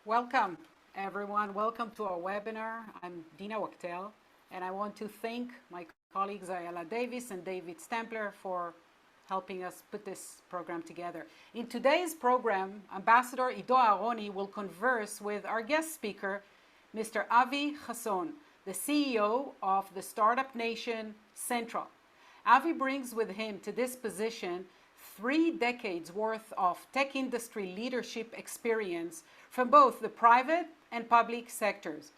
Welcome, everyone. Welcome to our webinar. I'm Dina Waktel, and I want to thank my colleagues Ayala Davis and David Stempler for helping us put this program together. In today's program, Ambassador Ido Aharoni will converse with our guest speaker, Mr. Avi Hasson, the CEO of the Startup Nation Central. Avi brings with him to this position 3 decades worth of tech industry leadership experience from both the private and public sectors.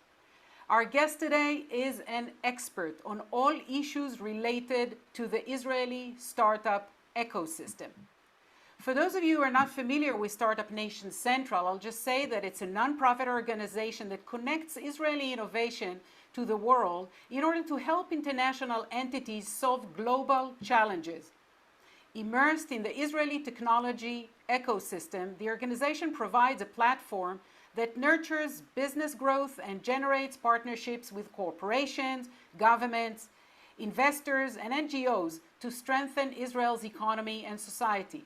Our guest today is an expert on all issues related to the Israeli startup ecosystem. For those of you who are not familiar with Startup Nation Central, I'll just say that it's a nonprofit organization that connects Israeli innovation to the world in order to help international entities solve global challenges. Immersed in the Israeli technology ecosystem, the organization provides a platform that nurtures business growth and generates partnerships with corporations, governments, investors, and NGOs to strengthen Israel's economy and society.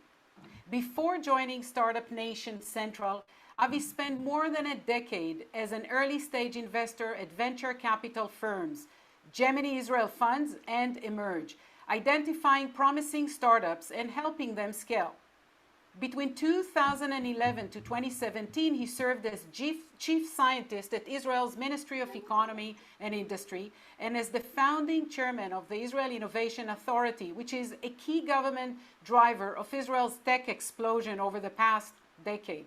Before joining Startup Nation Central, Avi spent more than a decade as an early-stage investor at venture capital firms, Gemini Israel Funds and Emerge, identifying promising startups and helping them scale. Between 2011 to 2017, he served as chief scientist at Israel's Ministry of Economy and Industry and as the founding chairman of the Israel Innovation Authority, which is a key government driver of Israel's tech explosion over the past decade.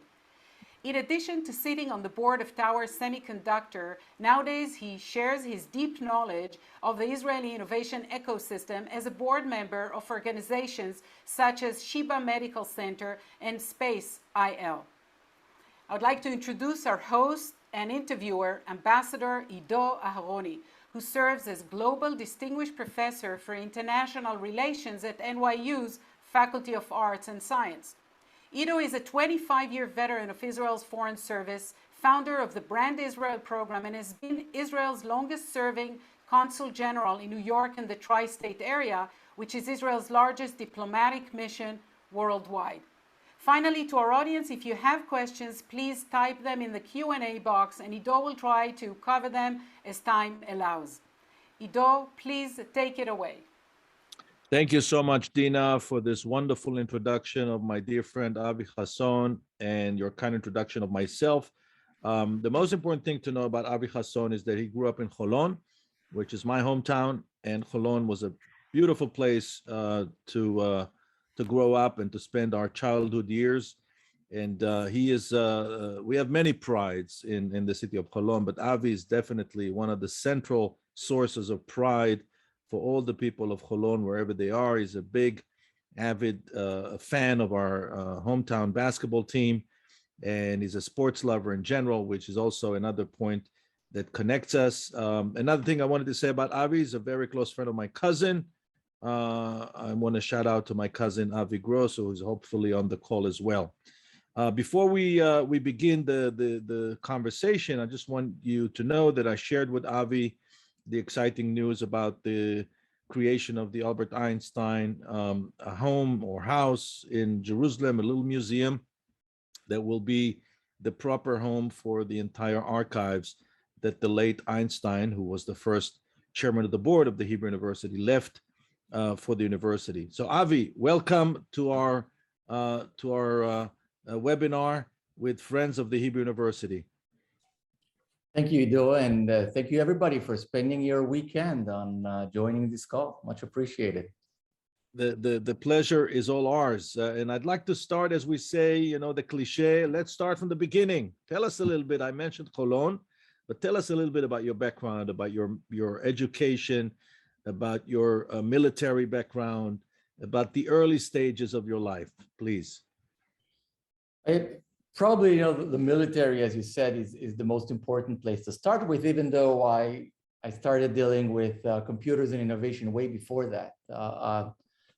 In addition to sitting on the board of Tower Semiconductor, nowadays he shares his deep knowledge of the Israeli innovation ecosystem as a board member of organizations such as Sheba Medical Center and Space IL. I would like to introduce our host and interviewer, Ambassador Ido Aharoni, who serves as Global Distinguished Professor for International Relations at NYU's Faculty of Arts and Science. Ido is a 25-year veteran of Israel's Foreign Service, founder of the Brand Israel program, and has been Israel's longest-serving consul general in New York and the tri-state area, which is Israel's largest diplomatic mission worldwide. Finally, to our audience, if you have questions, please type them in the Q&A box, and Ido will try to cover them as time allows. Ido, please take it away. Thank you so much, Dina, for this wonderful introduction of my dear friend Avi Hasson and your kind introduction of myself. The most important thing to know about Avi Hasson is that he grew up in Holon, which is my hometown, and Holon was a beautiful place to grow up and to spend our childhood years. And we have many prides in the city of Holon, but Avi is definitely one of the central sources of pride for all the people of Holon, wherever they are. He's a big, avid fan of our hometown basketball team, and he's a sports lover in general, which is also another point that connects us. Another thing I wanted to say about Avi, is a very close friend of my cousin. I want to shout out to my cousin Avi Grosso, who's hopefully on the call as well. Before we begin the conversation, I just want you to know that I shared with Avi the exciting news about the creation of the Albert Einstein a home or house in Jerusalem, a little museum that will be the proper home for the entire archives that the late Einstein, who was the first chairman of the board of the Hebrew University, left for the university. So Avi, welcome to our webinar with Friends of the Hebrew University. Thank you, Ido, and thank you everybody for spending your weekend on joining this call. Much appreciated. The pleasure is all ours. And I'd like to start, as we say, the cliche, let's start from the beginning. Tell us a little bit. I mentioned Holon, but tell us a little bit about your background, about your education, about your military background, about the early stages of your life, please. Probably, the military, as you said, is the most important place to start with, even though I started dealing with computers and innovation way before that.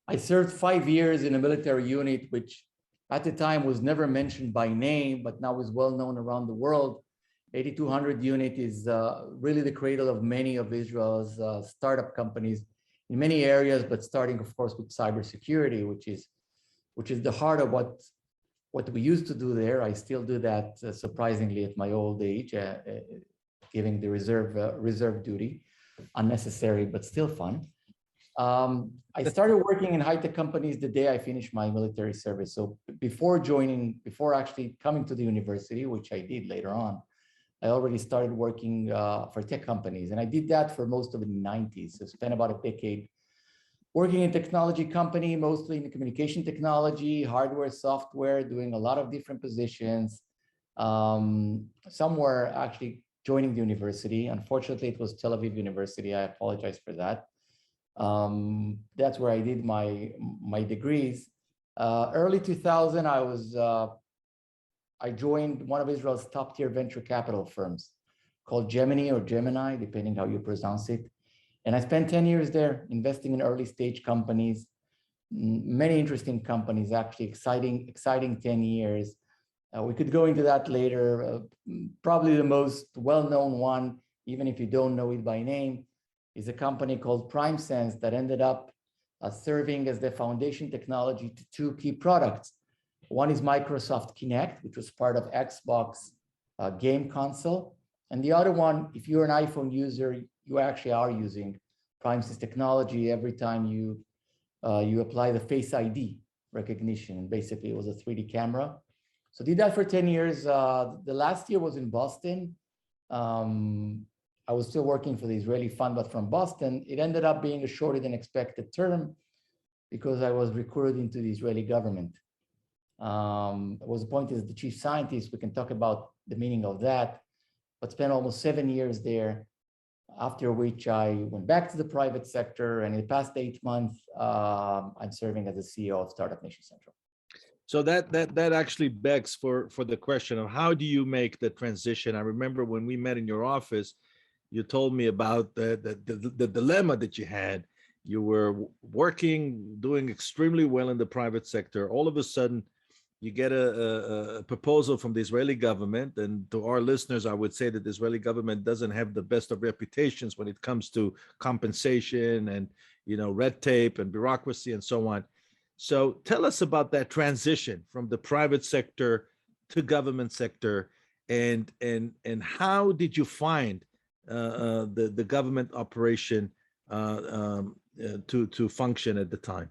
I served 5 years in a military unit, which at the time was never mentioned by name, but now is well known around the world. 8200 unit is really the cradle of many of Israel's startup companies in many areas, but starting, of course, with cybersecurity, which is the heart of what what we used to do there. I still do that surprisingly at my old age, giving the reserve duty, unnecessary but still fun. I started working in high-tech companies the day I finished my military service. So before actually coming to the university, which I did later on, I already started working for tech companies. And I did that for most of the 90s. So spent about a decade working in technology company, mostly in the communication technology, hardware, software, doing a lot of different positions. Some were actually joining the university. Unfortunately, it was Tel Aviv University. I apologize for that. That's where I did my degrees. Early 2000, I joined one of Israel's top tier venture capital firms called Gemini or Gemini, depending how you pronounce it. And I spent 10 years there investing in early stage companies, many interesting companies, actually exciting 10 years. We could go into that later. Probably the most well-known one, even if you don't know it by name, is a company called PrimeSense that ended up serving as the foundation technology to two key products. One is Microsoft Kinect, which was part of Xbox game console. And the other one, if you're an iPhone user, you actually are using PrimeSense technology every time you apply the Face ID recognition. Basically, it was a 3D camera. So did that for 10 years. The last year was in Boston. I was still working for the Israeli fund, but from Boston. It ended up being a shorter than expected term because I was recruited into the Israeli government. I was appointed as the chief scientist. We can talk about the meaning of that, but spent almost 7 years there, after which I went back to the private sector. And in the past 8 months, I'm serving as the CEO of Startup Nation Central. So that actually begs for the question of how do you make the transition? I remember when we met in your office, you told me about the dilemma that you had. You were working, doing extremely well in the private sector. All of a sudden, you get a proposal from the Israeli government. And to our listeners, I would say that the Israeli government doesn't have the best of reputations when it comes to compensation and, red tape and bureaucracy and so on. So tell us about that transition from the private sector to government sector, and how did you find the government operation to function at the time?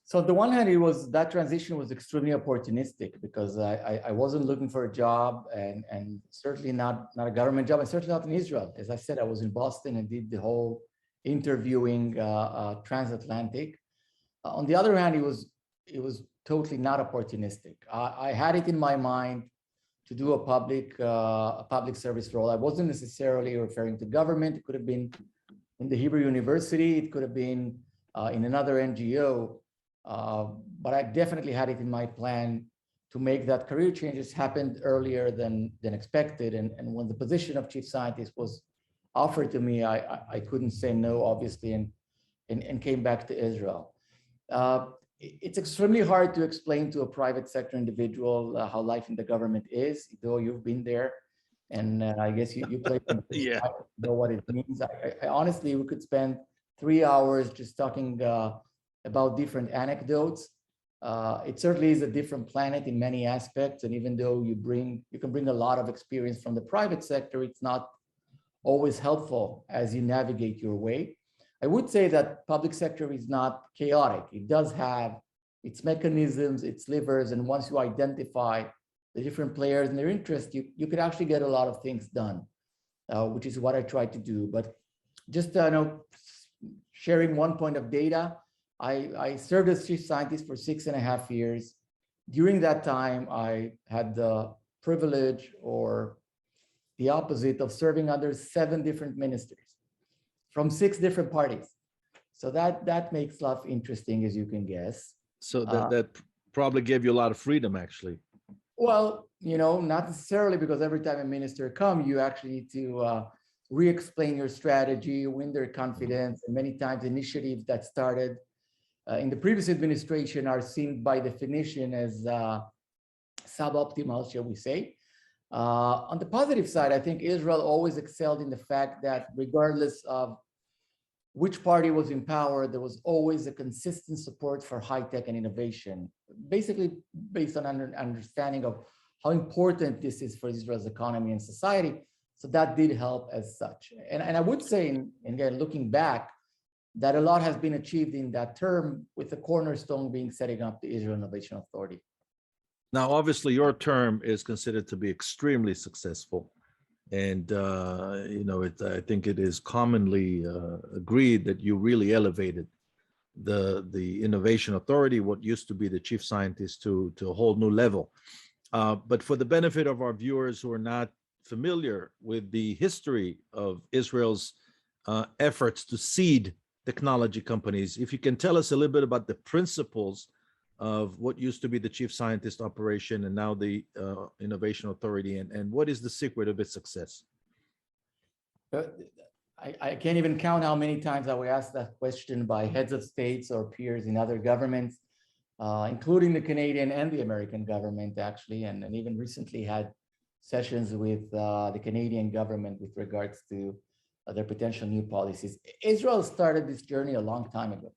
So on the one hand, that transition was extremely opportunistic because I wasn't looking for a job, and certainly not a government job, and certainly not in Israel. As I said, I was in Boston and did the whole interviewing transatlantic. On the other hand, it was totally not opportunistic. I had it in my mind to do a public service role. I wasn't necessarily referring to government. It could have been in the Hebrew University. It could have been in another NGO. But I definitely had it in my plan to make that career changes happened earlier than expected. And when the position of chief scientist was offered to me, I couldn't say no, obviously, and came back to Israel. It's extremely hard to explain to a private sector individual how life in the government is, though you've been there. And I guess you play Yeah. I know what it means. I honestly, we could spend 3 hours just talking about different anecdotes. It certainly is a different planet in many aspects. And even though you can bring a lot of experience from the private sector, it's not always helpful as you navigate your way. I would say that public sector is not chaotic. It does have its mechanisms, its levers, and once you identify the different players and their interests, you could actually get a lot of things done, which is what I try to do. But just sharing one point of data, I served as chief scientist for 6.5 years. During that time, I had the privilege or the opposite of serving under 7 different ministers from 6 different parties. So that makes life interesting, as you can guess. So that probably gave you a lot of freedom, actually. Well, not necessarily, because every time a minister comes, you actually need to re-explain your strategy, win their confidence, and many times initiatives that started in the previous administration are seen by definition as suboptimal, shall we say. On the positive side, I think Israel always excelled in the fact that regardless of which party was in power, there was always a consistent support for high tech and innovation. Basically based on understanding of how important this is for Israel's economy and society. So that did help as such. And I would say, and again, looking back, that a lot has been achieved in that term, with the cornerstone being setting up the Israel Innovation Authority. Now, obviously, your term is considered to be extremely successful. And, I think it is commonly agreed that you really elevated the Innovation Authority, what used to be the chief scientist, to a whole new level. But for the benefit of our viewers who are not familiar with the history of Israel's efforts to seed technology companies, if you can tell us a little bit about the principles of what used to be the chief scientist operation and now the Innovation Authority, and what is the secret of its success? I can't even count how many times I was asked that question by heads of states or peers in other governments, including the Canadian and the American government, actually, and even recently had sessions with the Canadian government with regards to their potential new policies. Israel started this journey a long time ago.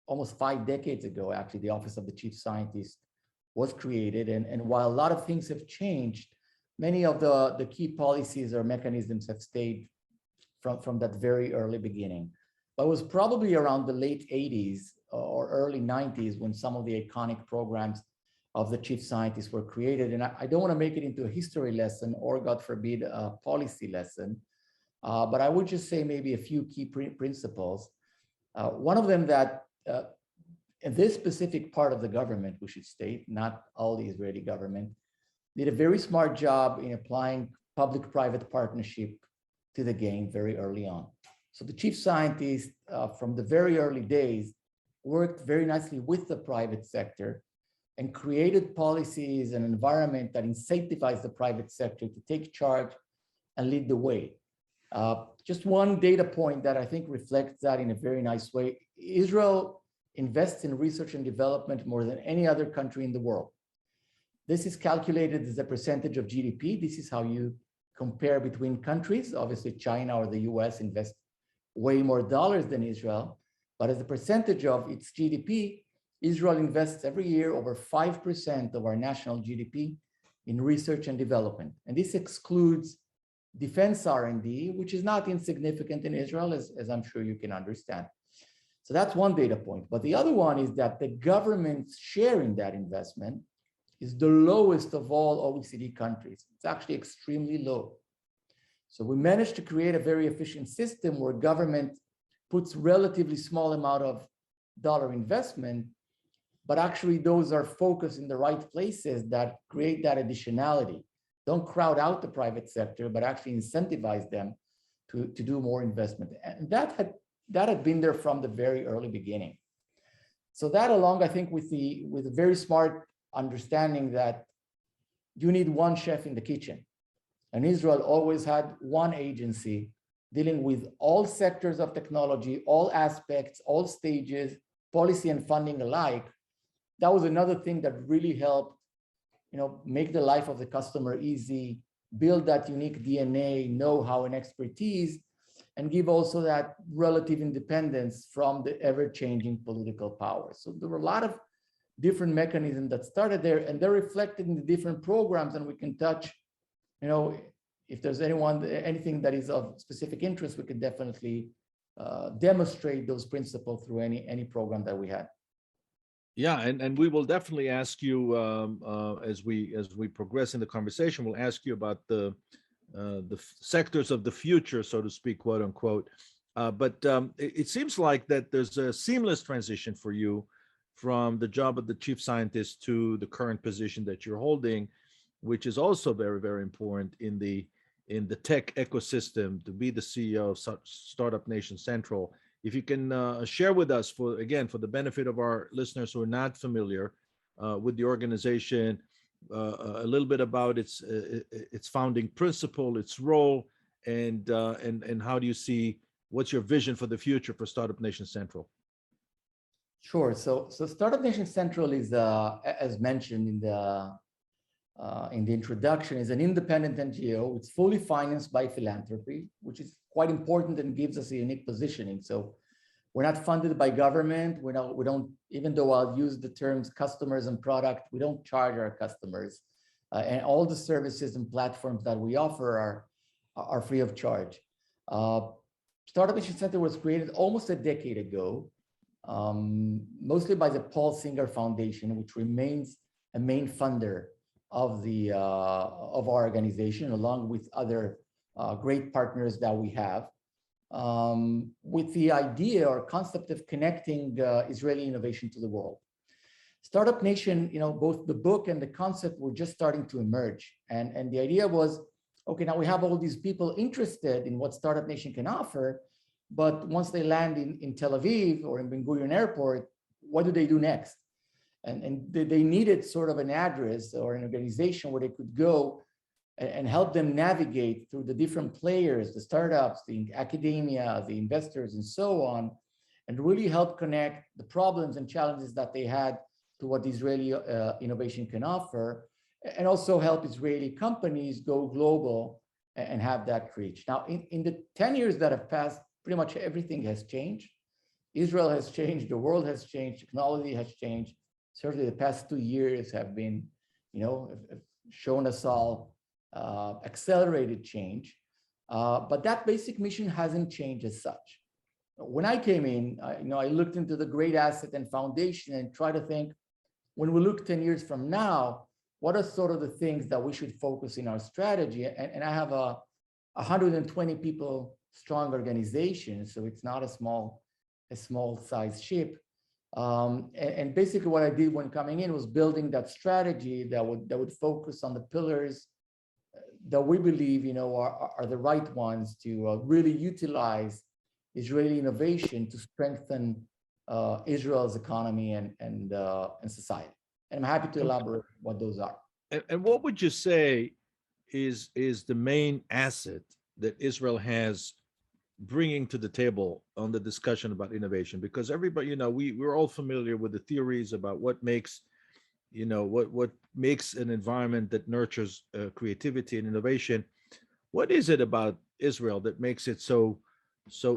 Almost 5 decades ago, actually, the Office of the Chief Scientist was created. And while a lot of things have changed, many of the key policies or mechanisms have stayed from that very early beginning. But it was probably around the late 80s or early 90s when some of the iconic programs of the chief scientists were created. And I don't want to make it into a history lesson or, God forbid, a policy lesson, but I would just say maybe a few key principles. One of them that in this specific part of the government, we should state, not all the Israeli government, did a very smart job in applying public-private partnership to the game very early on. So the chief scientist from the very early days worked very nicely with the private sector and created policies and environment that incentivized the private sector to take charge and lead the way. Just one data point that I think reflects that in a very nice way. Israel invests in research and development more than any other country in the world. This is calculated as a percentage of GDP. This is how you compare between countries. Obviously, China or the US invest way more dollars than Israel, but as a percentage of its GDP, Israel invests every year over 5% of our national GDP in research and development. And this excludes defense R&D, which is not insignificant in Israel, as I'm sure you can understand. So that's one data point. But the other one is that the government's share in that investment is the lowest of all OECD countries. It's actually extremely low. So we managed to create a very efficient system where government puts relatively small amount of dollar investment, but actually those are focused in the right places that create that additionality. Don't crowd out the private sector, but actually incentivize them to do more investment. And that had been there from the very early beginning. So that along, I think, with a very smart understanding that you need one chef in the kitchen. And Israel always had one agency dealing with all sectors of technology, all aspects, all stages, policy and funding alike. That was another thing that really helped, make the life of the customer easy, build that unique DNA, know-how, and expertise, and give also that relative independence from the ever-changing political power. So there were a lot of different mechanisms that started there, and they're reflected in the different programs, and we can touch, if there's anything that is of specific interest, we could definitely demonstrate those principles through any program that we had. Yeah, and we will definitely ask you as we progress in the conversation. We'll ask you about the sectors of the future, so to speak, quote unquote. But it seems like that there's a seamless transition for you from the job of the chief scientist to the current position that you're holding, which is also very, very important in the tech ecosystem, to be the CEO of Startup Nation Central. If you can share with us, for the benefit of our listeners who are not familiar with the organization, a little bit about its founding principle, its role, and how do you see, what's your vision for the future for Startup Nation Central? Sure. So Startup Nation Central is, as mentioned in the introduction, is an independent NGO. It's fully financed by philanthropy, which is quite important and gives us a unique positioning. So We're not funded by government. We don't, even though I'll use the terms customers and product, we don't charge our customers. And all the services and platforms that we offer are free of charge. Startup Nation Center was created almost a decade ago, mostly by the Paul Singer Foundation, which remains a main funder of our organization, along with other great partners that we have, with the idea or concept of connecting Israeli innovation to the world. Startup Nation, both the book and the concept were just starting to emerge. And the idea was, okay, now we have all these people interested in what Startup Nation can offer, but once they land in Tel Aviv or in Ben Gurion Airport, what do they do next? And they needed sort of an address or an organization where they could go and help them navigate through the different players, the startups, the academia, the investors, and so on, and really help connect the problems and challenges that they had to what Israeli innovation can offer, and also help Israeli companies go global and have that reach. Now, in the 10 years that have passed, pretty much everything has changed. Israel has changed, the world has changed, technology has changed. Certainly the past 2 years have been, have shown us all accelerated change. But that basic mission hasn't changed as such. When I came in, I looked into the great asset and foundation and tried to think, when we look 10 years from now, what are sort of the things that we should focus in our strategy? And I have a 120 people strong organization, so it's not a small size ship. And basically what I did when coming in was building that strategy that would focus on the pillars that we believe are the right ones to really utilize Israeli innovation to strengthen Israel's economy and society. And I'm happy to elaborate what those are. And what would you say is the main asset that Israel has bringing to the table on the discussion about innovation? Because everybody, we're all familiar with the theories about what makes, what makes an environment that nurtures creativity and innovation. What is it about Israel that makes it so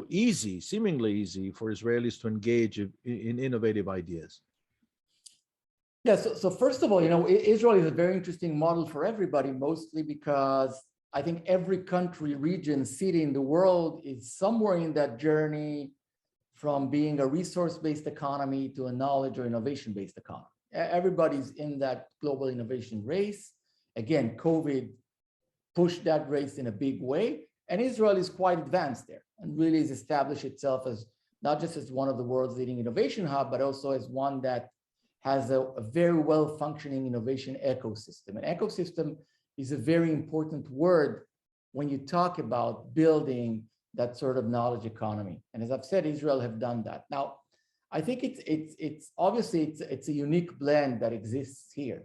easy, seemingly easy, for Israelis to engage in innovative ideas? Yeah, so first of all, Israel is a very interesting model for everybody, mostly because I think every country, region, city in the world is somewhere in that journey from being a resource-based economy to a knowledge or innovation-based economy. Everybody's in that global innovation race. Again, COVID pushed that race in a big way, and Israel is quite advanced there and really has established itself as not just as one of the world's leading innovation hub, but also as one that has a very well-functioning innovation ecosystem. An ecosystem is a very important word when you talk about building that sort of knowledge economy. And as I've said, Israel have done that. Now, I think it's obviously it's a unique blend that exists here.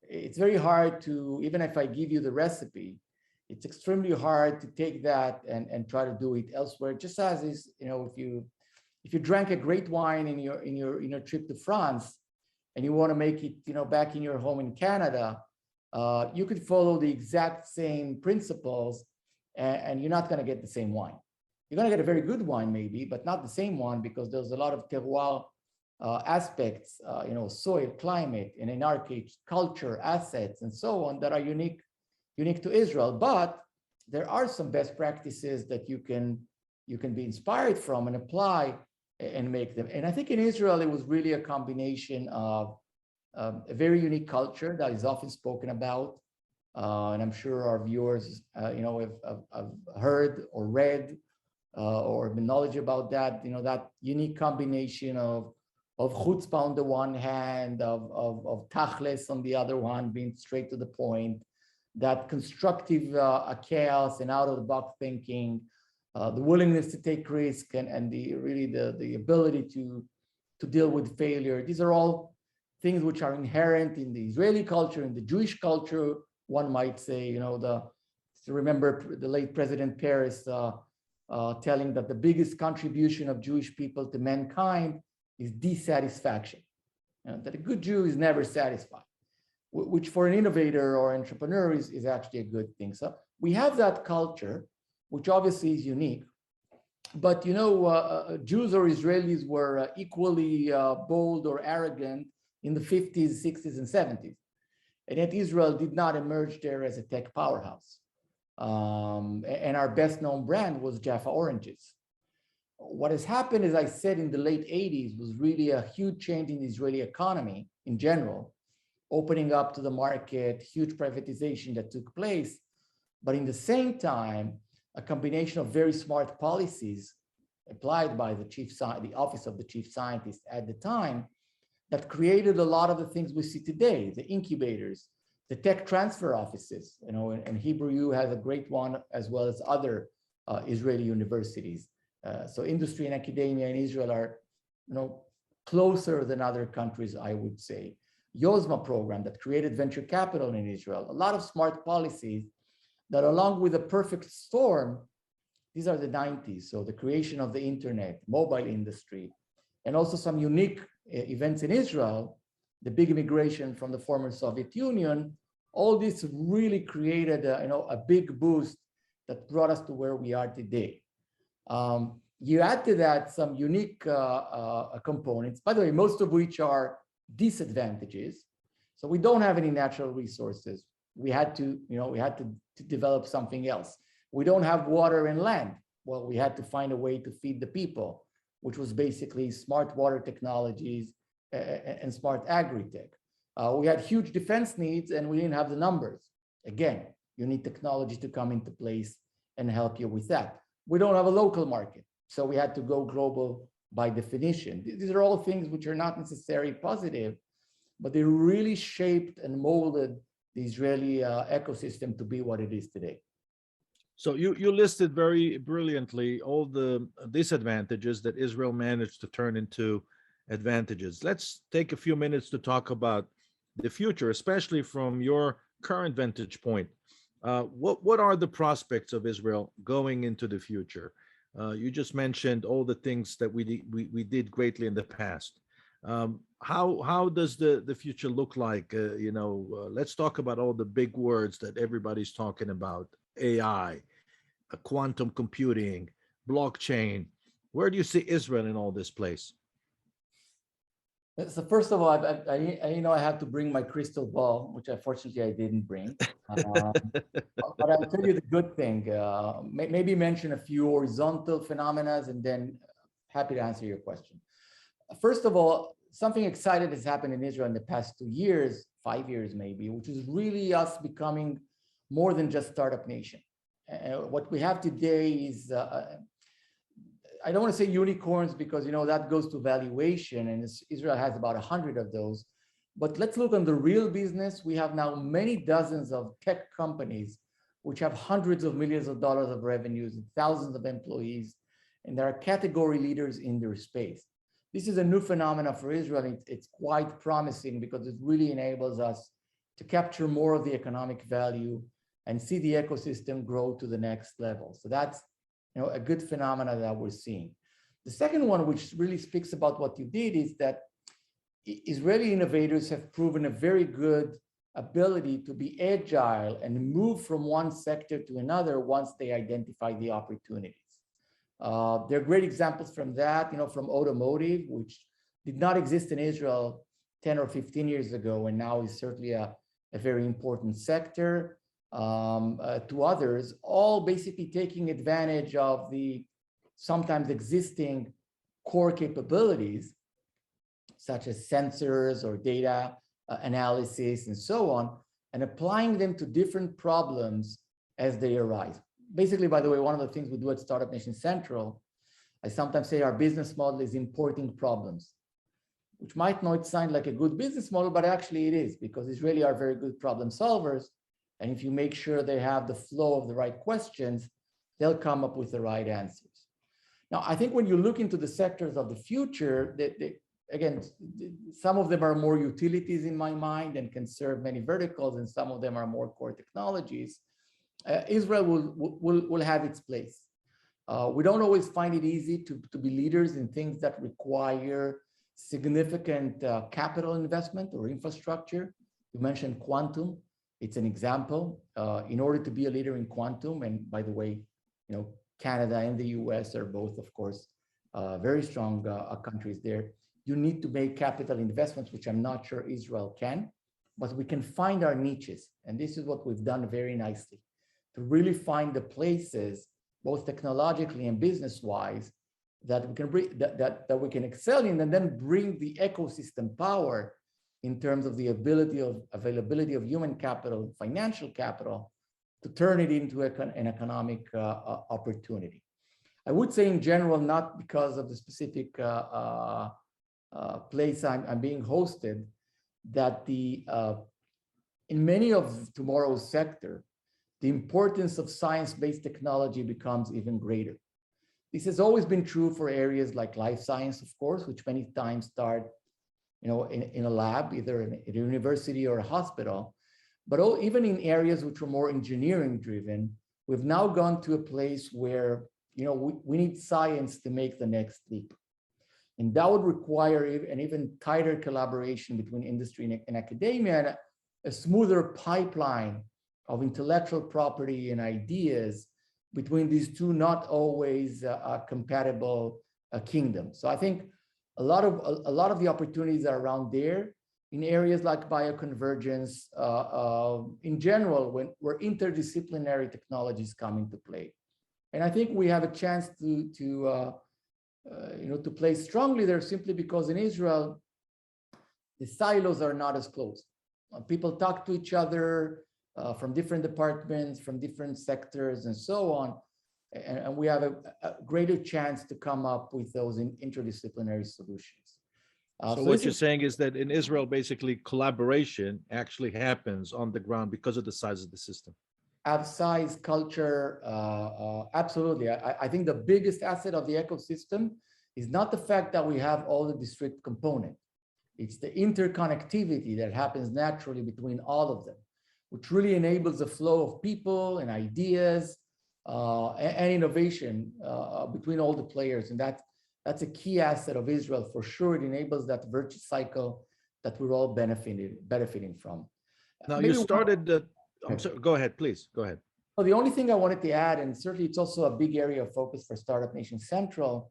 It's very hard to, even if I give you the recipe, it's extremely hard to take that and try to do it elsewhere. Just as is, if you drank a great wine in your trip to France and you want to make it, back in your home in Canada, you could follow the exact same principles and you're not going to get the same wine. You're going to get a very good wine maybe, but not the same one, because there's a lot of terroir aspects, soil, climate, and in our case, culture, assets, and so on that are unique to Israel. But there are some best practices that you can be inspired from and apply and make them. And I think in Israel, it was really a combination of a very unique culture that is often spoken about. And I'm sure our viewers, have heard or read or been knowledgeable about that, that unique combination of chutzpah on the one hand, of tachles on the other one, being straight to the point, that constructive chaos and out-of-the-box thinking, the willingness to take risk, and the ability to deal with failure. These are all things which are inherent in the Israeli culture, in the Jewish culture, one might say. Remember the late President Peres telling that the biggest contribution of Jewish people to mankind is dissatisfaction. That a good Jew is never satisfied, which for an innovator or entrepreneur is actually a good thing. So we have that culture, which obviously is unique. But Jews or Israelis were equally bold or arrogant in the 50s, 60s, and 70s. And yet Israel did not emerge there as a tech powerhouse. And our best known brand was Jaffa Oranges. What has happened, as I said, in the late 80s was really a huge change in the Israeli economy in general, opening up to the market, huge privatization that took place. But in the same time, a combination of very smart policies applied by the office of the chief scientist at the time that created a lot of the things we see today, the incubators, the tech transfer offices, and HUJI has a great one, as well as other Israeli universities. So industry and academia in Israel are, closer than other countries, I would say. Yozma program that created venture capital in Israel, a lot of smart policies that, along with a perfect storm, these are the 90s. So the creation of the internet, mobile industry, and also some unique events in Israel, the big immigration from the former Soviet Union, all this really created a big boost that brought us to where we are today. You add to that some unique components, by the way, most of which are disadvantages. So we don't have any natural resources. We had to develop something else. We don't have water and land. Well, we had to find a way to feed the people, which was basically smart water technologies and smart agri-tech. We had huge defense needs and we didn't have the numbers. Again, you need technology to come into place and help you with that. We don't have a local market, so we had to go global by definition. These are all things which are not necessarily positive, but they really shaped and molded the Israeli ecosystem to be what it is today. So you listed very brilliantly all the disadvantages that Israel managed to turn into advantages. Let's take a few minutes to talk about the future, especially from your current vantage point. What are the prospects of Israel going into the future? You just mentioned all the things that we did greatly in the past. How does the future look like? Let's talk about all the big words that everybody's talking about: AI, quantum computing, blockchain. Where do you see Israel in all this place? So first of all, I had to bring my crystal ball, which unfortunately I didn't bring. But I'll tell you the good thing. Maybe mention a few horizontal phenomena, and then happy to answer your question. First of all, something exciting has happened in Israel in the past 2 years, 5 years maybe, which is really us becoming more than just startup nation. What we have today is, I don't want to say unicorns because that goes to valuation, and Israel has about 100 of those. But let's look on the real business. We have now many dozens of tech companies which have hundreds of millions of dollars of revenues and thousands of employees, and they are category leaders in their space. This is a new phenomenon for Israel. It's quite promising because it really enables us to capture more of the economic value and see the ecosystem grow to the next level. So that's a good phenomenon that we're seeing. The second one, which really speaks about what you did, is that Israeli innovators have proven a very good ability to be agile and move from one sector to another once they identify the opportunities. There are great examples from that, from automotive, which did not exist in Israel 10 or 15 years ago, and now is certainly a very important sector, to others, all basically taking advantage of the sometimes existing core capabilities, such as sensors or data analysis and so on, and applying them to different problems as they arise. Basically, by the way, one of the things we do at Startup Nation Central, I sometimes say our business model is importing problems, which might not sound like a good business model, but actually it is, because Israelis are very good problem solvers. And if you make sure they have the flow of the right questions, they'll come up with the right answers. Now, I think when you look into the sectors of the future, again, some of them are more utilities in my mind and can serve many verticals, and some of them are more core technologies. Israel will have its place. We don't always find it easy to be leaders in things that require significant capital investment or infrastructure. You mentioned quantum. It's an example. In order to be a leader in quantum, and by the way, Canada and the US are both, of course, very strong countries there. You need to make capital investments, which I'm not sure Israel can, but we can find our niches. And this is what we've done very nicely, to really find the places, both technologically and business-wise, that we can bring, that we can excel in, and then bring the ecosystem power in terms of the availability of human capital, financial capital, to turn it into an economic opportunity. I would say in general, not because of the specific place I'm being hosted, that in many of tomorrow's sector, the importance of science-based technology becomes even greater. This has always been true for areas like life science, of course, which many times start, in a lab, either in a university or a hospital. But even in areas which are more engineering driven, we've now gone to a place where, we need science to make the next leap. And that would require an even tighter collaboration between industry and academia, and a smoother pipeline of intellectual property and ideas between these two not always compatible kingdoms. So I think a lot of the opportunities are around there in areas like bioconvergence, in general, where interdisciplinary technologies come into play. And I think we have a chance to play strongly there, simply because in Israel, the silos are not as close. People talk to each other from different departments, from different sectors, and so on. And we have a greater chance to come up with those interdisciplinary solutions. So what you're saying is that in Israel, basically collaboration actually happens on the ground because of the size of the system. Size, culture, absolutely. I think the biggest asset of the ecosystem is not the fact that we have all the discrete components. It's the interconnectivity that happens naturally between all of them, which really enables the flow of people and ideas and innovation between all the players. And that's a key asset of Israel for sure. It enables that virtuous cycle that we're all benefiting from. Now, you started I'm sorry, go ahead, please, go ahead. Well, the only thing I wanted to add, and certainly it's also a big area of focus for Startup Nation Central,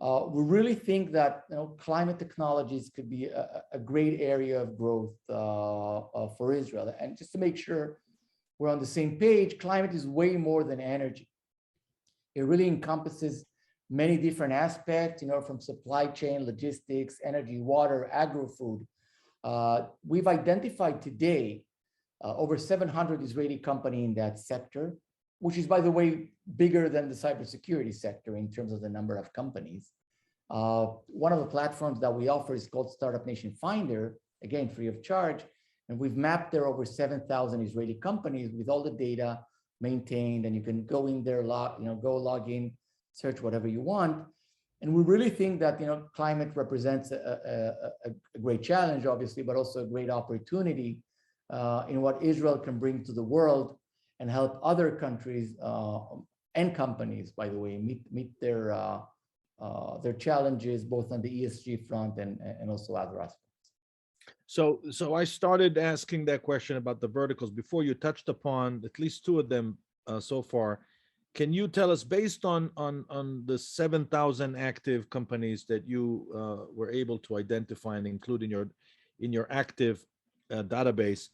we really think that climate technologies could be a great area of growth for Israel. And just to make sure we're on the same page, climate is way more than energy. It really encompasses many different aspects, from supply chain, logistics, energy, water, agro-food. We've identified today over 700 Israeli companies in that sector, which is, by the way, bigger than the cybersecurity sector in terms of the number of companies. One of the platforms that we offer is called Startup Nation Finder, again, free of charge. And we've mapped there over 7,000 Israeli companies with all the data maintained, and you can go in there, go log in, search whatever you want. And we really think that, climate represents a great challenge, obviously, but also a great opportunity in what Israel can bring to the world and help other countries and companies, by the way, meet their challenges, both on the ESG front and also other aspects. So I started asking that question about the verticals before. You touched upon at least two of them so far. Can you tell us, based on the 7,000 active companies that you were able to identify and include in your active database,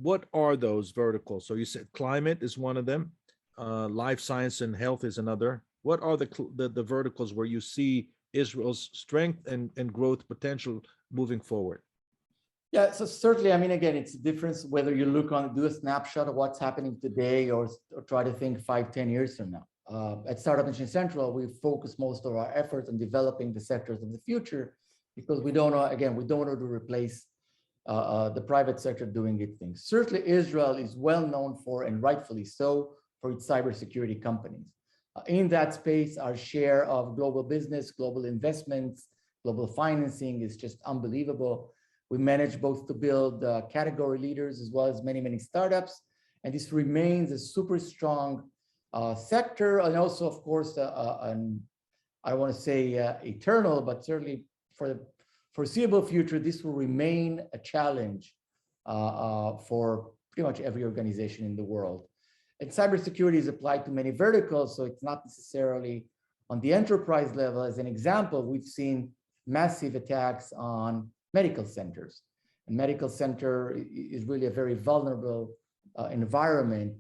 what are those verticals? So you said climate is one of them, life science and health is another. What are the verticals where you see Israel's strength and growth potential moving forward? Yeah, so certainly, I mean, again, it's a difference whether you do a snapshot of what's happening today or try to think 5-10 years from now. At Startup Nation Central, we focus most of our efforts on developing the sectors of the future, because we don't want to replace the private sector doing its things. Certainly, Israel is well known for, and rightfully so, for its cybersecurity companies. In that space, our share of global business, global investments, global financing is just unbelievable. We manage both to build category leaders as well as many, many startups. And this remains a super strong sector. And also, of course, I don't want to say eternal, but certainly for the foreseeable future, this will remain a challenge for pretty much every organization in the world. And cybersecurity is applied to many verticals, so it's not necessarily on the enterprise level. As an example, we've seen massive attacks on medical centers. And medical center is really a very vulnerable environment,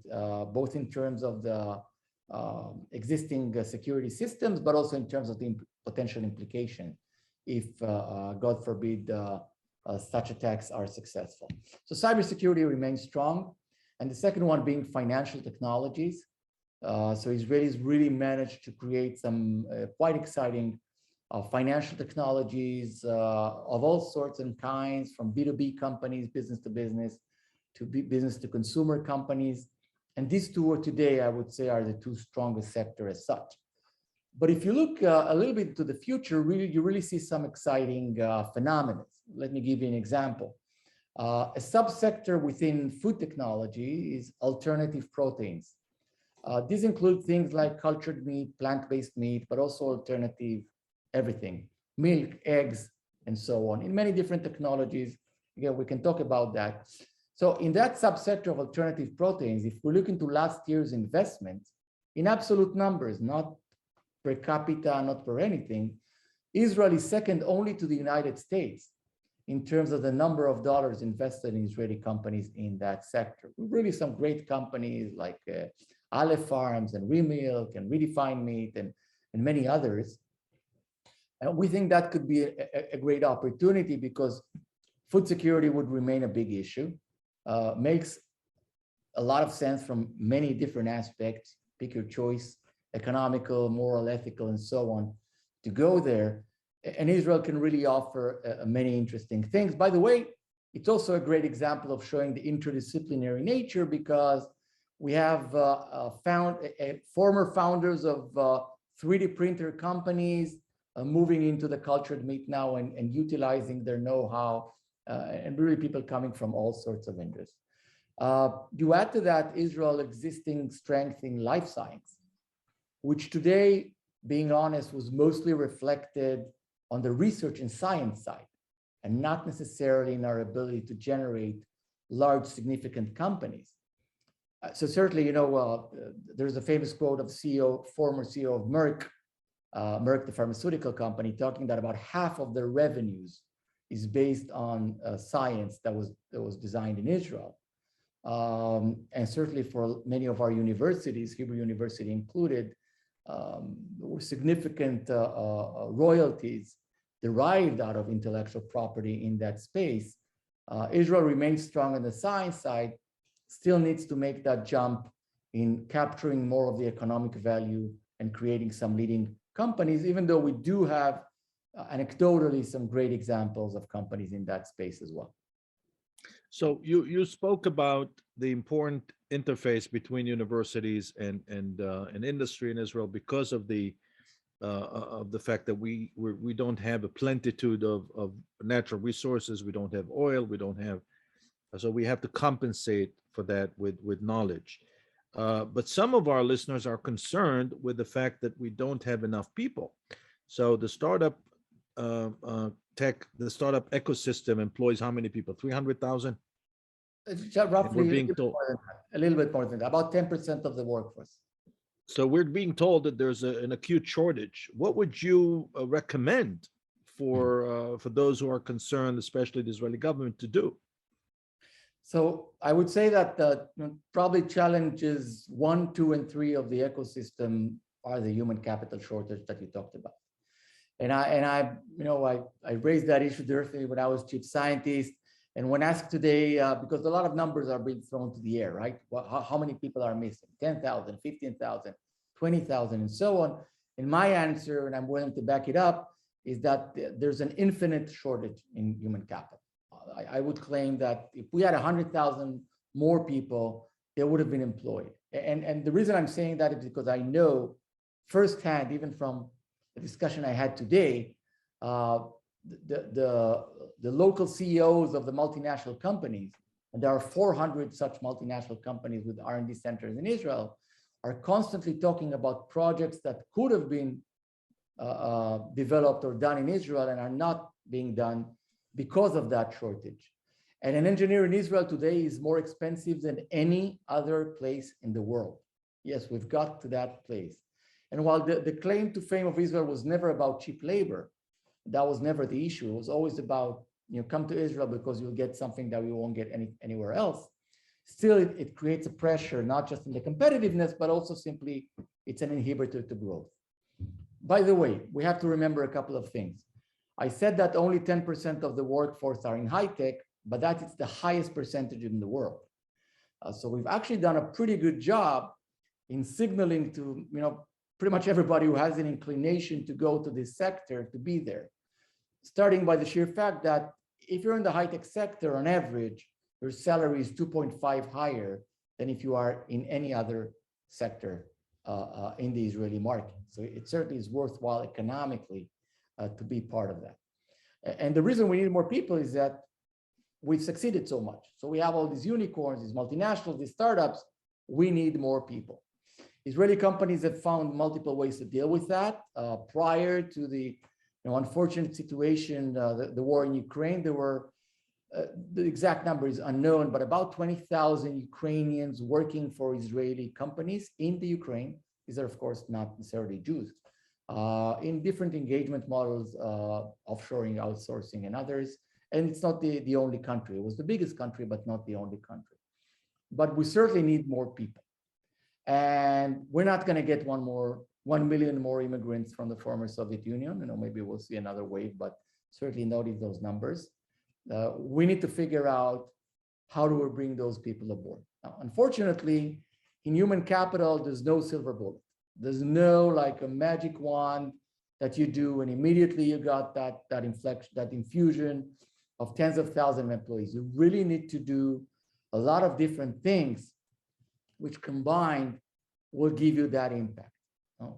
both in terms of the existing security systems, but also in terms of the potential implication if, God forbid, such attacks are successful. So cybersecurity remains strong. And the second one being financial technologies. So Israelis really managed to create some quite exciting financial technologies of all sorts and kinds, from B2B companies, business to business, to business to consumer companies. And these two are today, I would say, are the two strongest sectors as such. But if you look a little bit to the future, you really see some exciting phenomena. Let me give you an example. A subsector within food technology is alternative proteins. These include things like cultured meat, plant-based meat, but also alternative everything, milk, eggs, and so on, in many different technologies. Again, we can talk about that. So in that subsector of alternative proteins, if we look into last year's investment, in absolute numbers, not per capita, not per anything, Israel is second only to the United States in terms of the number of dollars invested in Israeli companies in that sector. Really some great companies like Aleph Farms and Remilk and Redefined Meat and many others. And we think that could be a great opportunity because food security would remain a big issue. Makes a lot of sense from many different aspects, pick your choice, economical, moral, ethical, and so on, to go there. And Israel can really offer many interesting things. By the way, it's also a great example of showing the interdisciplinary nature because we have former founders of 3D printer companies moving into the cultured meat now and utilizing their know-how and really people coming from all sorts of interests. You add to that Israel's existing strength in life science, which today, being honest, was mostly reflected on the research and science side, and not necessarily in our ability to generate large, significant companies. So certainly, you know, there's a famous quote of former CEO of Merck, the pharmaceutical company, talking that about half of their revenues is based on science that was designed in Israel. And certainly for many of our universities, Hebrew University included, there were significant royalties derived out of intellectual property in that space. Israel remains strong on the science side, still needs to make that jump in capturing more of the economic value and creating some leading companies, even though we do have anecdotally some great examples of companies in that space as well. So you spoke about the important interface between universities and industry in Israel because of the fact that we don't have a plenitude of natural resources. We don't have oil. We don't have, so we have to compensate for that with knowledge. But some of our listeners are concerned with the fact that we don't have enough people. So the startup startup ecosystem employs how many people? 300,000? Roughly We're being told a little bit more than that, about 10% of the workforce. So we're being told that there's an acute shortage. What would you recommend for those who are concerned, especially the Israeli government, to do? So I would say that probably challenges 1, 2, and 3 of the ecosystem are the human capital shortage that you talked about. And I raised that issue directly when I was chief scientist. And when asked today, because a lot of numbers are being thrown to the air, right? Well, how many people are missing? 10,000, 15,000, 20,000, and so on. And my answer, and I'm willing to back it up, is that there's an infinite shortage in human capital. I would claim that if we had 100,000 more people, they would have been employed. And the reason I'm saying that is because I know firsthand, even from the discussion I had today, the local CEOs of the multinational companies, and there are 400 such multinational companies with R&D centers in Israel, are constantly talking about projects that could have been developed or done in Israel and are not being done because of that shortage. And an engineer in Israel today is more expensive than any other place in the world. Yes, we've got to that place. And while the claim to fame of Israel was never about cheap labor, that was never the issue. It was always about, come to Israel because you'll get something that we won't get anywhere else. Still, it creates a pressure, not just in the competitiveness, but also simply it's an inhibitor to growth. By the way, we have to remember a couple of things. I said that only 10% of the workforce are in high tech, but that is the highest percentage in the world. So we've actually done a pretty good job in signaling to, pretty much everybody who has an inclination to go to this sector to be there. Starting by the sheer fact that if you're in the high-tech sector, on average, your salary is 2.5 higher than if you are in any other sector in the Israeli market. So it certainly is worthwhile economically to be part of that. And the reason we need more people is that we've succeeded so much. So we have all these unicorns, these multinationals, these startups. We need more people. Israeli companies have found multiple ways to deal with that. Prior to the unfortunate situation, the war in Ukraine, there were, the exact number is unknown, but about 20,000 Ukrainians working for Israeli companies in the Ukraine. These are, of course, not necessarily Jews, in different engagement models, offshoring, outsourcing, and others. And it's not the only country. It was the biggest country, but not the only country. But we certainly need more people. And we're not going to get 1 million more immigrants from the former Soviet Union. Maybe we'll see another wave, but certainly not in those numbers. We need to figure out how do we bring those people aboard. Now, unfortunately, in human capital, there's no silver bullet. There's no like a magic wand that you do and immediately you got that inflection, that infusion of tens of thousands of employees. You really need to do a lot of different things which combined will give you that impact.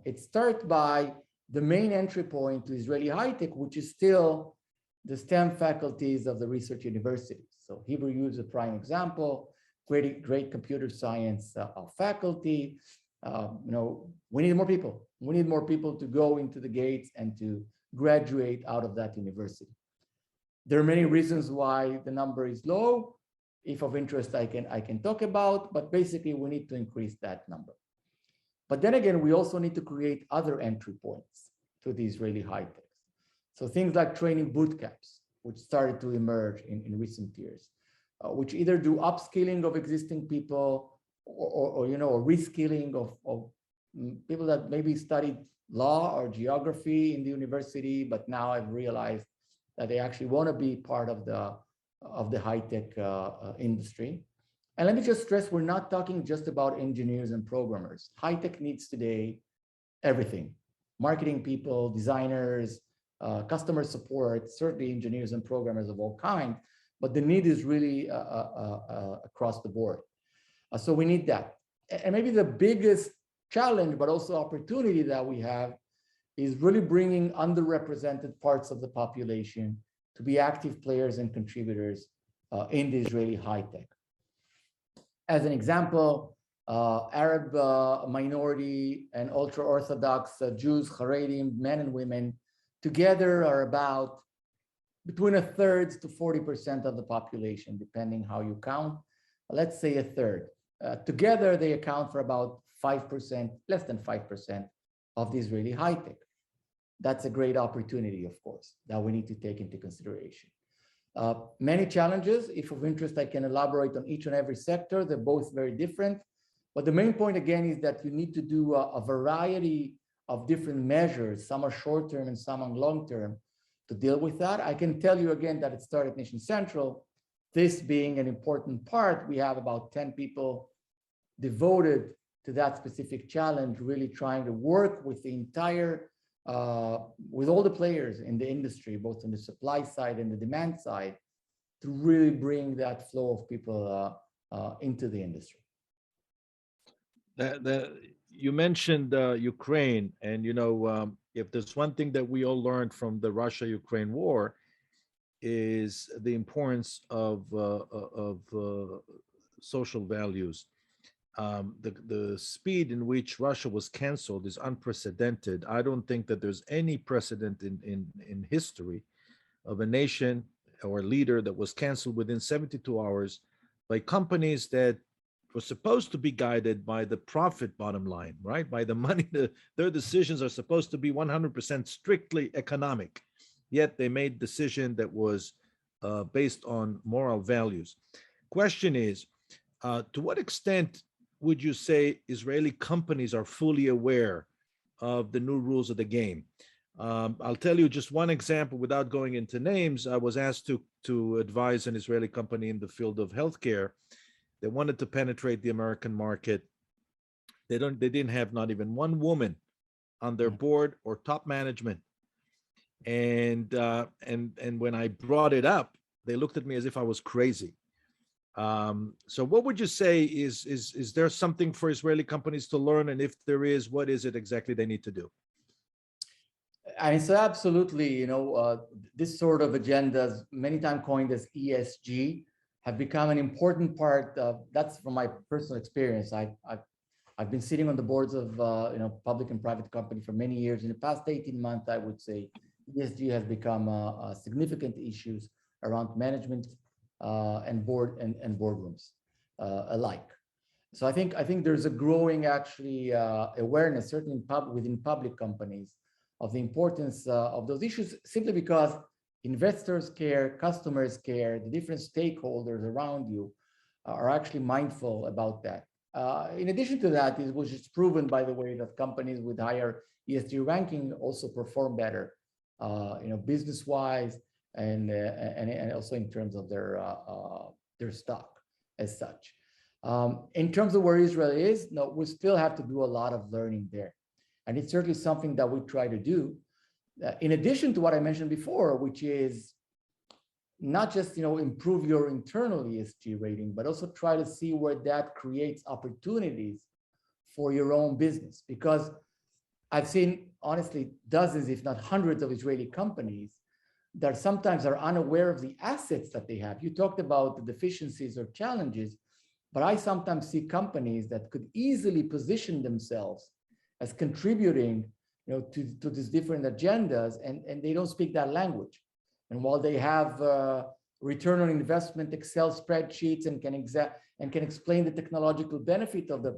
It starts by the main entry point to Israeli high-tech, which is still the STEM faculties of the research universities. So HUJI is a prime example, great computer science faculty. We need more people. We need more people to go into the gates and to graduate out of that university. There are many reasons why the number is low. If of interest, I can talk about, but basically we need to increase that number. But then again, we also need to create other entry points to the Israeli high-tech. So things like training bootcamps, which started to emerge in recent years, which either do upskilling of existing people or reskilling of people that maybe studied law or geography in the university, but now have realized that they actually want to be part of the high-tech industry. And let me just stress, we're not talking just about engineers and programmers. High-tech needs today everything: marketing people, designers, customer support, certainly engineers and programmers of all kinds, but the need is really across the board. So we need that. And maybe the biggest challenge, but also opportunity that we have is really bringing underrepresented parts of the population to be active players and contributors in the Israeli high-tech. As an example, Arab minority and ultra-Orthodox Jews, Haredim, men and women, together are about between 1/3 to 40% of the population, depending how you count. Let's say 1/3. Together, they account for about 5%, less than 5% of the Israeli high-tech. That's a great opportunity, of course, that we need to take into consideration. Many challenges. If of interest, I can elaborate on each and every sector. They're both very different. But the main point, again, is that you need to do a variety of different measures. Some are short-term and some are long-term to deal with that. I can tell you again that it started Nation Central. This being an important part, we have about 10 people devoted to that specific challenge, really trying to work with the entire with all the players in the industry, both on the supply side and the demand side, to really bring that flow of people into the industry. You mentioned Ukraine, and if there's one thing that we all learned from the Russia-Ukraine war is the importance of social values. The speed in which Russia was canceled is unprecedented. I don't think that there's any precedent in history of a nation or leader that was canceled within 72 hours by companies that were supposed to be guided by the profit bottom line, right? By the money. Their decisions are supposed to be 100% strictly economic, yet they made decision that was based on moral values. Question is, to what extent would you say Israeli companies are fully aware of the new rules of the game? I'll tell you just one example without going into names. I was asked to advise an Israeli company in the field of healthcare. They wanted to penetrate the American market. They didn't have not even one woman on their board or top management. And when I brought it up, they looked at me as if I was crazy. So what would you say is there something for Israeli companies to learn? And if there is, what is it exactly they need to do? And so absolutely, this sort of agendas, many times coined as ESG, have become an important part of, that's from my personal experience. I've been sitting on the boards of public and private companies for many years. In the past 18 months, I would say ESG has become a significant issues around management and boardrooms alike. So I think there's a growing actually awareness, certainly within public companies, of the importance of those issues, simply because investors care, customers care, the different stakeholders around you are actually mindful about that. In addition to that, it was just proven, by the way, that companies with higher ESG ranking also perform better, business-wise, and also in terms of their stock as such. In terms of where Israel is, no, we still have to do a lot of learning there. And it's certainly something that we try to do. In addition to what I mentioned before, which is not just improve your internal ESG rating, but also try to see where that creates opportunities for your own business. Because I've seen, honestly, dozens, if not hundreds of Israeli companies that sometimes are unaware of the assets that they have. You talked about the deficiencies or challenges, but I sometimes see companies that could easily position themselves as contributing to these different agendas, and they don't speak that language. And while they have return on investment Excel spreadsheets and can explain the technological benefit of their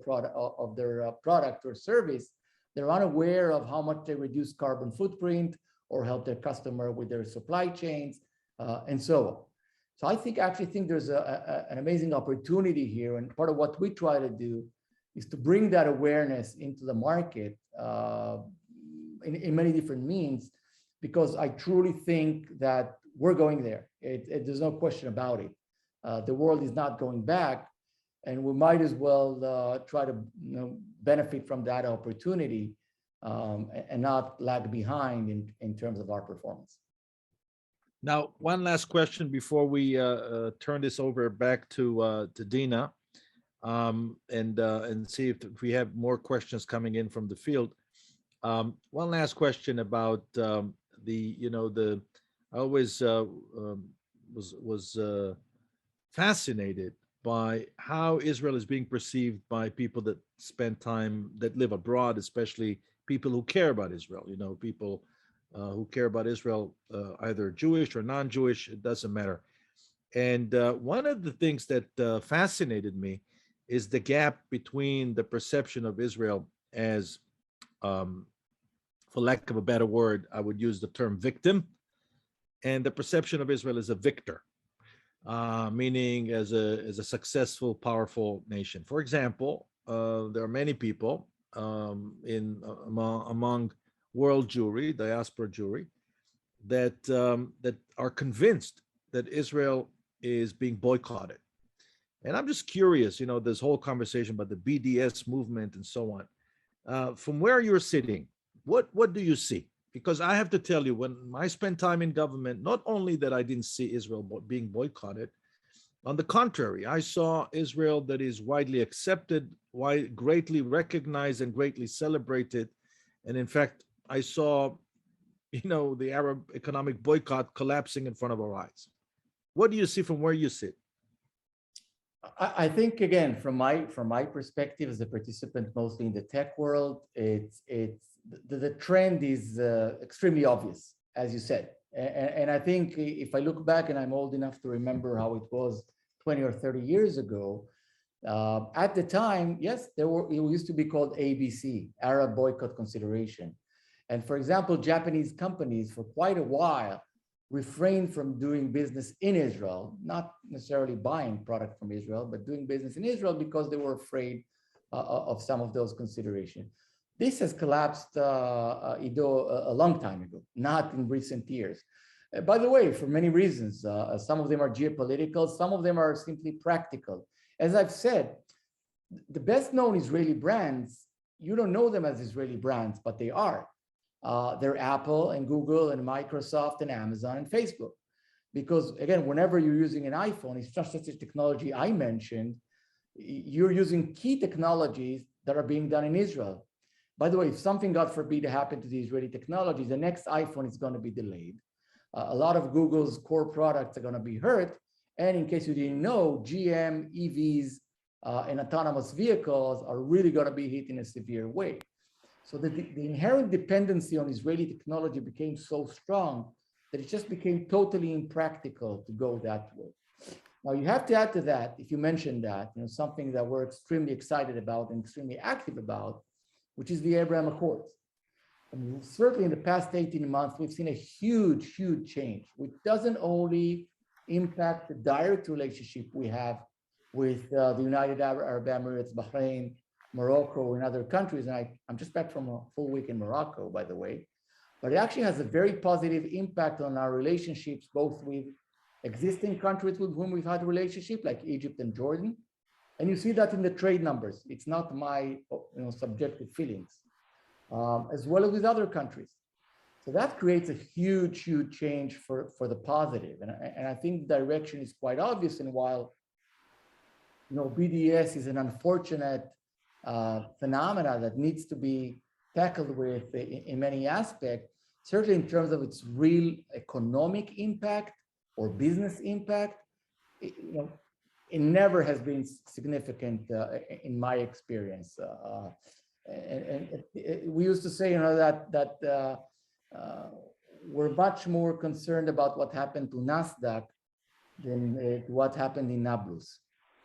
product or service, they're unaware of how much they reduce carbon footprint or help their customer with their supply chains, and so on. So I think there's an amazing opportunity here, and part of what we try to do is to bring that awareness into the market in many different means, because I truly think that we're going there. There's no question about it. The world is not going back, and we might as well try to benefit from that opportunity and not lag behind in terms of our performance. Now, one last question before we turn this over back to Dina, and see if we have more questions coming in from the field. One last question about I always was fascinated by how Israel is being perceived by people that spend time, that live abroad, especially people who care about Israel, people who care about Israel, either Jewish or non-Jewish, it doesn't matter. And one of the things that fascinated me is the gap between the perception of Israel as, for lack of a better word, I would use the term victim, and the perception of Israel as a victor, meaning as a successful, powerful nation. For example, there are many people among world Jewry, diaspora Jewry, that are convinced that Israel is being boycotted. And I'm just curious, this whole conversation about the BDS movement and so on. From where you're sitting, what do you see? Because I have to tell you, when I spent time in government, not only that I didn't see Israel being boycotted, on the contrary, I saw Israel that is widely accepted, greatly recognized, and greatly celebrated. And in fact, I saw, the Arab economic boycott collapsing in front of our eyes. What do you see from where you sit? I think, again, from my perspective as a participant, mostly in the tech world, the trend is extremely obvious, as you said. And I think if I look back, and I'm old enough to remember how it was 20 or 30 years ago, at the time, yes, it used to be called ABC, Arab Boycott Consideration. And for example, Japanese companies for quite a while refrained from doing business in Israel, not necessarily buying product from Israel, but doing business in Israel because they were afraid of some of those considerations. This has collapsed, Ido, a long time ago, not in recent years. By the way, for many reasons, some of them are geopolitical, some of them are simply practical. As I've said, the best known Israeli brands, you don't know them as Israeli brands, but they are. They're Apple and Google and Microsoft and Amazon and Facebook. Because again, whenever you're using an iPhone, it's just such a technology I mentioned, you're using key technologies that are being done in Israel. By the way, if something, God forbid, happened to the Israeli technologies, the next iPhone is going to be delayed. A lot of Google's core products are going to be hurt. And in case you didn't know, GM, EVs, and autonomous vehicles are really going to be hit in a severe way. So the inherent dependency on Israeli technology became so strong that it just became totally impractical to go that way. Now you have to add to that, if you mentioned that, something that we're extremely excited about and extremely active about, which is the Abraham Accords. I mean, certainly in the past 18 months, we've seen a huge, huge change, which doesn't only impact the direct relationship we have with the United Arab Emirates, Bahrain, Morocco, and other countries. And I'm just back from a full week in Morocco, by the way. But it actually has a very positive impact on our relationships, both with existing countries with whom we've had a relationship, like Egypt and Jordan. And you see that in the trade numbers. It's not my subjective feelings, as well as with other countries. So that creates a huge, huge change for the positive. And I think the direction is quite obvious. And while BDS is an unfortunate phenomena that needs to be tackled with in many aspects, certainly in terms of its real economic impact or business impact, it never has been significant in my experience. And we used to say, that we're much more concerned about what happened to NASDAQ than what happened in Nablus,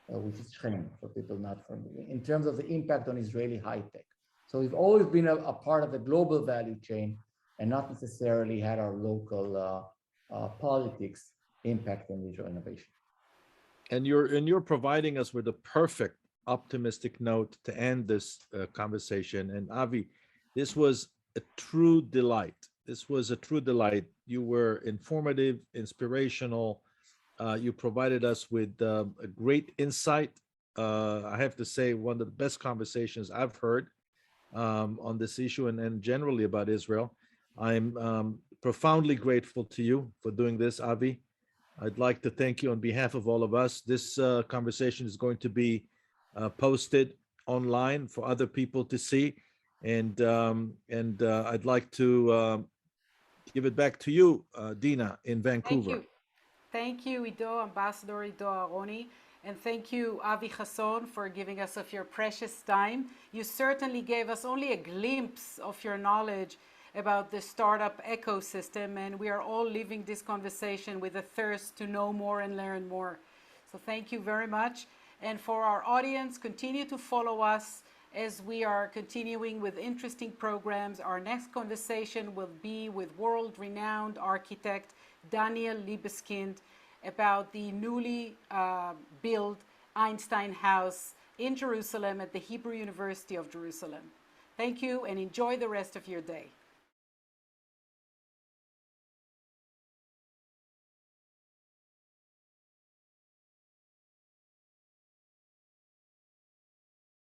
which is Shem, for people not familiar, in terms of the impact on Israeli high tech. So we've always been a part of the global value chain and not necessarily had our local politics impact on Israel innovation. And you're providing us with a perfect optimistic note to end this conversation. And Avi, this was a true delight. This was a true delight. You were informative, inspirational. You provided us with a great insight. I have to say, one of the best conversations I've heard on this issue and generally about Israel. I'm profoundly grateful to you for doing this, Avi. I'd like to thank you on behalf of all of us. This conversation is going to be posted online for other people to see. And I'd like to give it back to you, Dina, in Vancouver. Thank you, Ido, Ambassador Ido Aroni. And thank you, Avi Hasson, for giving us of your precious time. You certainly gave us only a glimpse of your knowledge about the startup ecosystem, and we are all leaving this conversation with a thirst to know more and learn more. So thank you very much. And for our audience, continue to follow us as we are continuing with interesting programs. Our next conversation will be with world-renowned architect Daniel Liebeskind about the newly built Einstein House in Jerusalem at the Hebrew University of Jerusalem. Thank you and enjoy the rest of your day.